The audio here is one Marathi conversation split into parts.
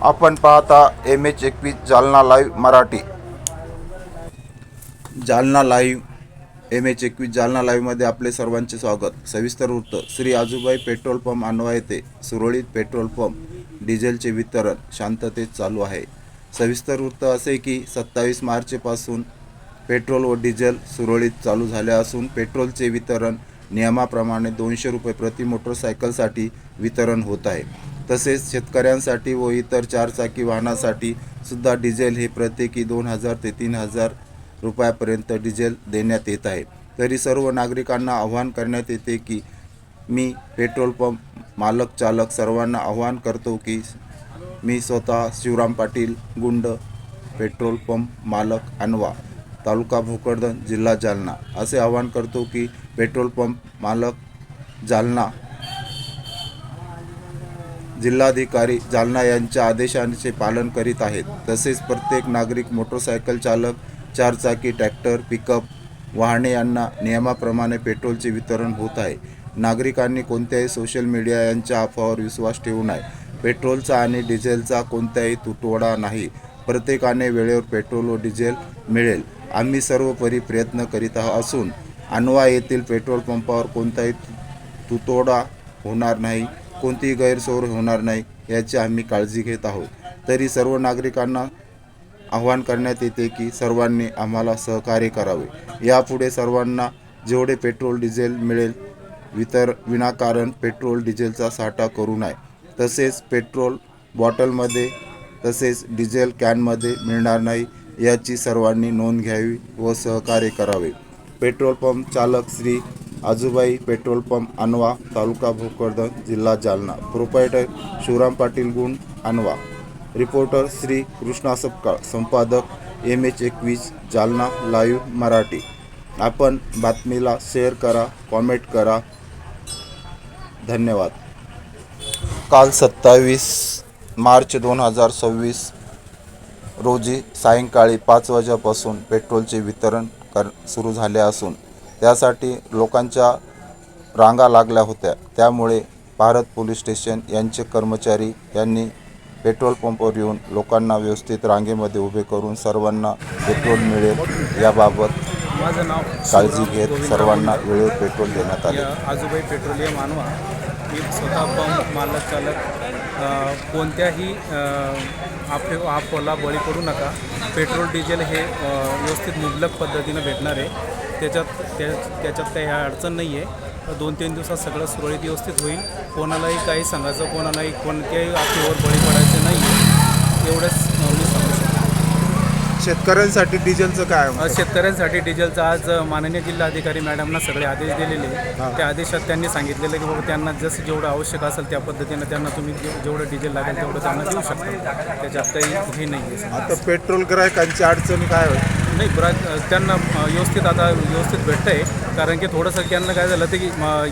आपण पाहता MH21 Jalna live Marathi. Jalna live MH21 Jalna लाईव्हमध्ये आपले सर्वांचे स्वागत। सविस्तर वृत्त। श्री आजूबाई पेट्रोल पंप अनवा येथे सुरळीत पेट्रोल पंप डिझेलचे वितरण शांततेत चालू आहे। सविस्तर वृत्त असे की 27 मार्चपासून पेट्रोल व डिझेल सुरळीत चालू झाले असून पेट्रोलचे वितरण नियमाप्रमाणे 200 रुपये प्रति मोटरसायकलसाठी वितरण होत आहे। तसेच शेतकऱ्यांसाठी व इतर चारचाकी वाहनासाठी सुद्धा डिझेल हे प्रत्येकी 2000 ते 3000 रुपयापर्यंत डिझेल देण्यात येत आहे। तरी सर्व नागरिकांना आवाहन करण्यात येते की मी पेट्रोल पंप मालक चालक सर्वांना आवाहन करतो की मी स्वतः शिवराम पाटील गुंड, पेट्रोल पंप मालक अनवा, तालुका भोकरदन, जिल्हा जालना असे आवाहन करतो की पेट्रोल पंप मालक जालना जिल्हाधिकारी जालना यांच्या आदेशांचे पालन करीत आहेत। तसेच प्रत्येक नागरिक, मोटरसायकल चालक, चारचाकी, ट्रॅक्टर, पिकअप वाहने यांना नियमाप्रमाणे पेट्रोलचे वितरण होत आहे। नागरिकांनी कोणत्याही सोशल मीडिया यांच्या अफवावर विश्वास ठेवू नये। पेट्रोलचा आणि डिझेलचा कोणताही तुटवडा नाही। प्रत्येकाने वेळेवर पेट्रोल व डिझेल मिळेल आम्ही सर्वोपरी प्रयत्न करीत असून अनवा येथील पेट्रोल पंपावर कोणताही तुटवडा होणार नाही, कोणतीही गैरसोय होणार नाही याची आम्ही काळजी घेत आहोत। तरी सर्व नागरिकांना आवाहन करण्यात येते की सर्वांनी आम्हाला सहकार्य करावे। यापुढे सर्वांना जेवढे पेट्रोल डिझेल मिळेल विनाकारण पेट्रोल डिझेलचा साठा करू नये। तसेच पेट्रोल बॉटलमध्ये तसेच डिझेल कॅनमध्ये मिळणार नाही याची सर्वांनी नोंद घ्यावी व सहकार्य करावे। पेट्रोल पंप चालक श्री आजूबाई पेट्रोल पंप अनवा, तालुका भोकरदन, जिल्हा जालना। प्रोप्रायटर शिवराम पाटील गुंड, अनवा। रिपोर्टर श्री कृष्णा सपकाळ, संपादक MH21 जालना लाईव्ह मराठी। आपण बातमीला शेअर करा, कॉमेंट करा। धन्यवाद। काल 27 मार्च 2026 रोजी सायंकाळी 5 वाजल्यापासून पेट्रोलचे वितरण सुरू झाले असून त्यासाठी लोकांच्या रांगा लागल्या होत्या। त्यामुळे भारत पोलीस स्टेशन यांचे कर्मचारी यांनी पेट्रोल पंपवर येऊन लोकांना व्यवस्थित रांगेमध्ये उभे करून सर्वांना पेट्रोल मिळेल याबाबत काळजी घेत सर्वांना वेळेवर पेट्रोल देण्यात आले। आजूबाई पेट्रोलियम अनवा मी स्वतः पंप मालक चालक कोणत्याही अफवाला बळी पडू नका। पेट्रोल डिझेल हे व्यवस्थित मुबलक पद्धतीनं भेटणार आहे। त्याच्यात काही अडचण नाही आहे। 2-3 दिवसात सगळं सुरळीत व्यवस्थित होईल। कोणालाही काही सांगायचं, कोणालाही कोणत्याही अफवेवर बळी पडायचं नाही आहे, एवढंच मी सांगू शकतो। शेतकऱ्यांसाठी डिझेलचं काय? शेतकऱ्यांसाठी डिझेलचं आज माननीय जिल्हाधिकारी मॅडमना सगळे आदेश दिलेले। त्या आदेशात त्यांनी सांगितलेलं की बाबा त्यांना जसं जेवढं आवश्यक असेल त्या पद्धतीनं त्यांना तुम्ही जेवढं डिझेल लागेल तेवढं त्यांना देऊ शकता। त्याच्यात काही हे नाही आहे। आता पेट्रोल ग्राहकांची अडचणी काय होईल? नाही, त्यांना व्यवस्थित भेटतं आहे। कारण की थोडंसं त्यांना काय झालं की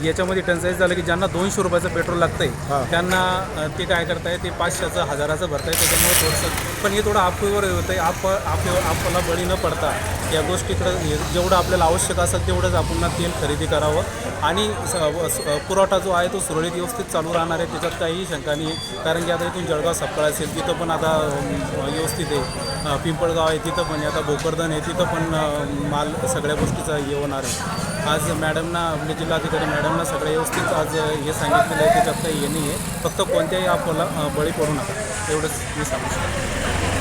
याच्यामध्ये टंचाई झालं की ज्यांना 200 रुपयाचं पेट्रोल लागतं आहे त्यांना ते काय करताय, ते 500चं 1000चं भरताय। त्याच्यामुळे थोडंसं पण हे थोडं अफवेवर होतं आहे। आपल्याला बळी न पडता या गोष्टीकडं जेवढं आपल्याला आवश्यक असेल तेवढंच आपण तेल खरेदी करावं आणि पुरवठा जो आहे तो सुरळीत व्यवस्थित चालू राहणार आहे, त्याच्यात काहीही शंका नाही। कारण की आता इथून जळगाव सपकाळ असेल तिथं पण आता व्यवस्थित आहे, पिंपळगाव आहे तिथं पण, आता भोकरदन आहे तिथं पण माल सगळ्या गोष्टीचा हे होणार आहे। आज मॅडमना, आपले जिल्हाधिकारी मॅडमना सगळं व्यवस्थित आज हे सांगितलेलं आहे, त्याच्यात काही हे नाही आहे। फक्त कोणत्याही अफवाला बळी पडू नका एवढंच मी सांगू शकतो।